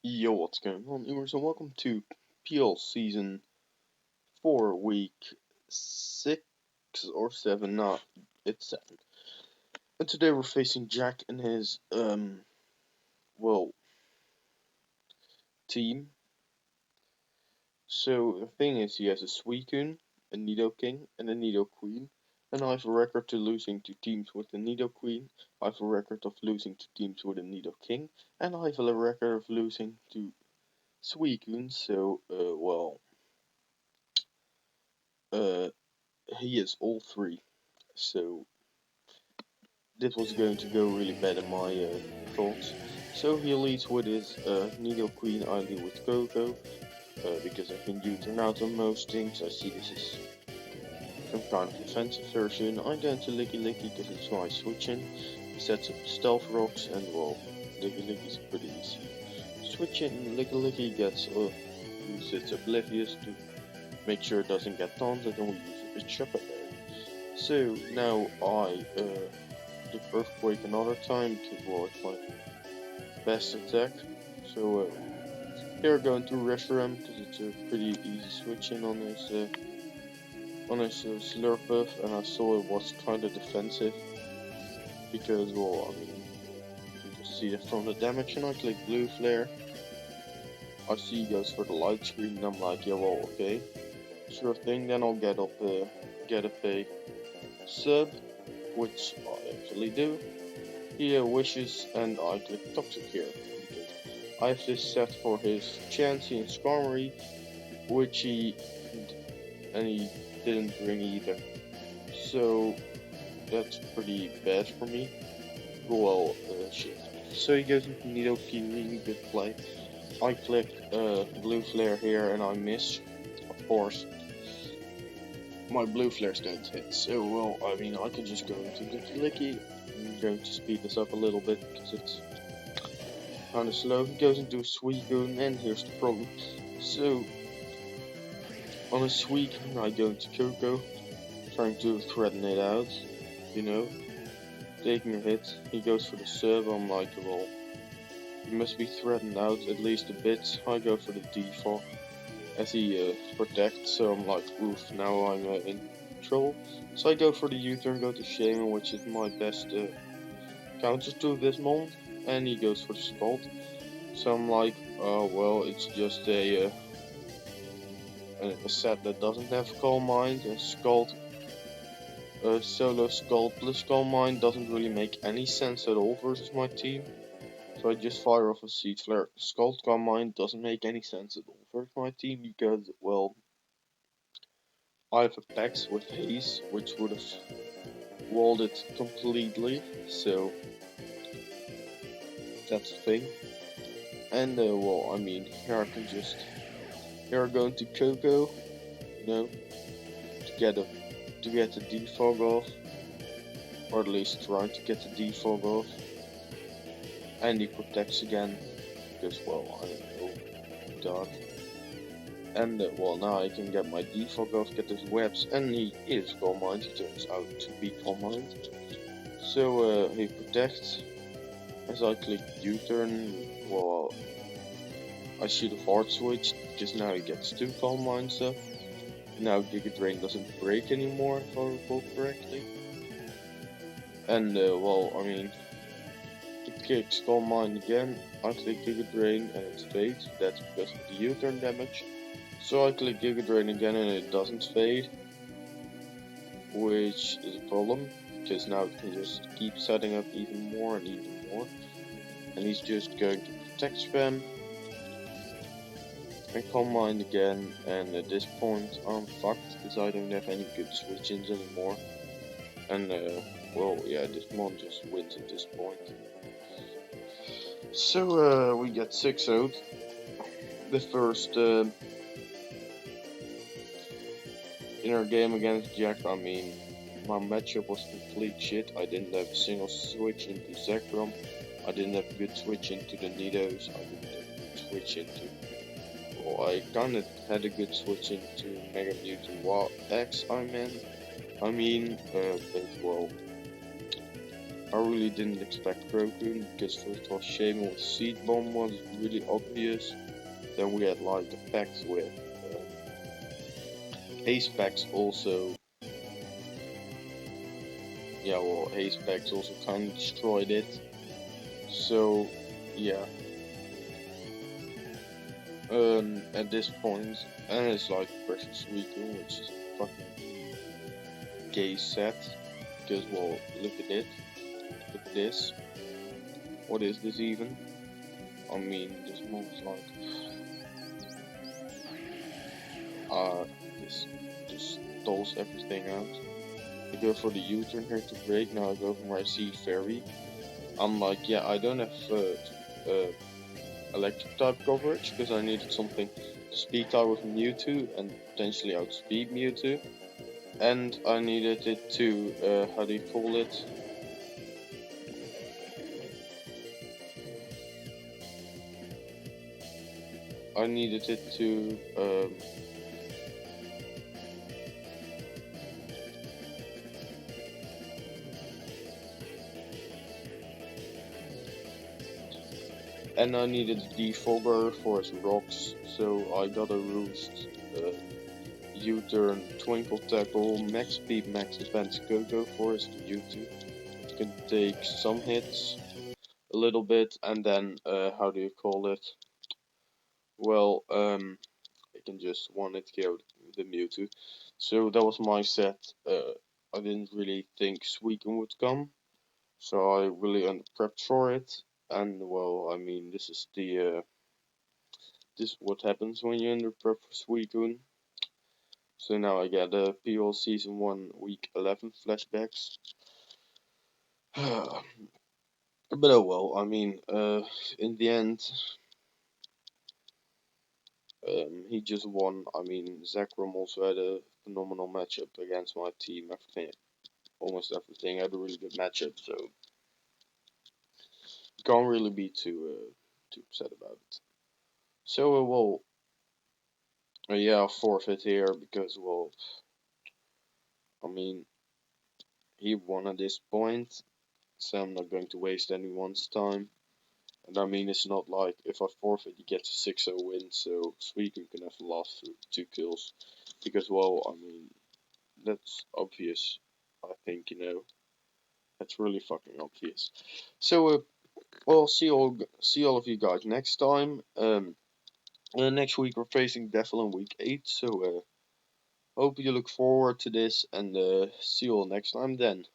Yo, what's going on, viewers, and welcome to PUL Season 4, Week 6 or 7, nah, it's 7. And today we're facing Jack and his, team. So, the thing is, he has a Suicune, a Nidoking, and a Nidoqueen. And I have a record to losing to teams with a Nidoqueen. I have a record of losing to teams with a Nidoking. And I have a record of losing to Suicune, so, he is all three. So this was going to go really bad in my thoughts. So he leads with his Nidoqueen, I lead with Coco, because I can U-turn out on most things. I see this is some kind of offensive version. I go into Licky Licky because it's my switching. He sets up Stealth Rocks, and well, Licky Licky's pretty easy. Switching, Licky Licky gets he sets Oblivious to make sure it doesn't get taunted, and we use a Chopper Berry. So now I the Earthquake another time to avoid my best attack. So here going to Reshiram because it's a pretty easy switching on his Slurpuff, and I saw it was kind of defensive because, well, I mean, you can just see that from the damage. And I click Blue Flare. I see he goes for the light screen, and I'm like, yeah, well, okay, sure thing. Then I'll get a sub, which I actually do. He wishes, and I click Toxic here. I have this set for his Chansey and Skarmory, which he didn't bring either. So that's pretty bad for me. Well, shit. So he goes into Nidoking, really good play. I click Blue Flare here and I miss. Of course, my Blue Flares don't hit. So, well, I mean, I can just go into Licky Licky. I'm going to speed this up a little bit because it's kind of slow. He goes into a Suicune, and here's the problem. So, on a Suicune, I go into Coco, trying to threaten it out, taking a hit. He goes for the sub. I'm like, well, he must be threatened out at least a bit. I go for the defog as he protects, so I'm like, oof, now I'm in trouble. So I go for the U-turn, go to Shaman, which is my best counter to this moment, and he goes for the Scald. So I'm like, oh well, it's just a set that doesn't have Calm Mind, and Scald, solo Scald plus Calm Mind doesn't really make any sense at all versus my team. So I just fire off a Seed Flare. Scald Calm Mind doesn't make any sense at all versus my team because, well, I have a Pax with Haze, which would have walled it completely, so that's the thing. And well, I mean, here I'm going to Coco, to get the defog off, or at least trying to get the defog off. And he protects again, because, well, I don't know, dark. And well, now I can get my defog off, get his webs, and he is Calm Mind. He turns out to be Calm Mind. So he protects. As I click U-turn, well, I should have hard switched because now he gets 2 Calm Mind stuff. Now Giga Drain doesn't break anymore, if I recall correctly. And well, I mean, he kicks Calm Mind again. I click Giga Drain and it fades. That's because of the U-turn damage. So I click Giga Drain again and it doesn't fade, which is a problem because now it can just keep setting up even more and even more. And he's just going to protect spam and Calm Mind again, and at this point I'm fucked because I don't have any good switch-ins anymore. And well, yeah, this mon just wins at this point. So we get 6-0. The first in our game against Jack. I mean, my matchup was complete shit. I didn't have a single switch into Zekrom. I didn't have a good switch into the Nidos. I didn't have a good switch into... Well, I kinda had a good switch into Mega Mewtwo Wild X, but well... I really didn't expect Grogu because first of all, Shaman with Seed Bomb was really obvious. Then we had like the packs with Haze packs also. Yeah, well, Haze packs also kind of destroyed it. So, yeah. At this point, and it's like Precious Weekend, which is a fucking gay set. Because, well, look at it. Look at this. What is this even? I mean, this moves like. This just stalls everything out. I go for the U-turn here to break. Now I go for my C Fairy. I'm like, yeah, I don't have electric type coverage because I needed something to speed type with Mewtwo and potentially outspeed Mewtwo. And I needed it to, how do you call it? I needed it to, and I needed a defogger for his rocks, so I got a roost, U-turn, Twinkle Tackle, max speed, max defense, go for his Mewtwo. It can take some hits, a little bit, and then, how do you call it? Well, I can just one hit KO the Mewtwo. So that was my set. I didn't really think Suicune would come, so I really underprepped for it. And well, I mean, this is this what happens when you underprep for Suicune. So now I get PUL Season 1 Week 11 flashbacks. But oh well, I mean, in the end, he just won. I mean, Zekrom also had a phenomenal matchup against my team. Everything, almost everything had a really good matchup, so can't really be too upset about it. So well, yeah, forfeit here because well, I mean, he won at this point, so I'm not going to waste anyone's time. And I mean, it's not like if I forfeit, he gets a 6-0 win, so Suicune can have the last two kills. Because, well, I mean, that's obvious. I think, that's really fucking obvious. So, well, see all of you guys next time. Next week we're facing Devil in week 8, so, hope you look forward to this, and, see you all next time then.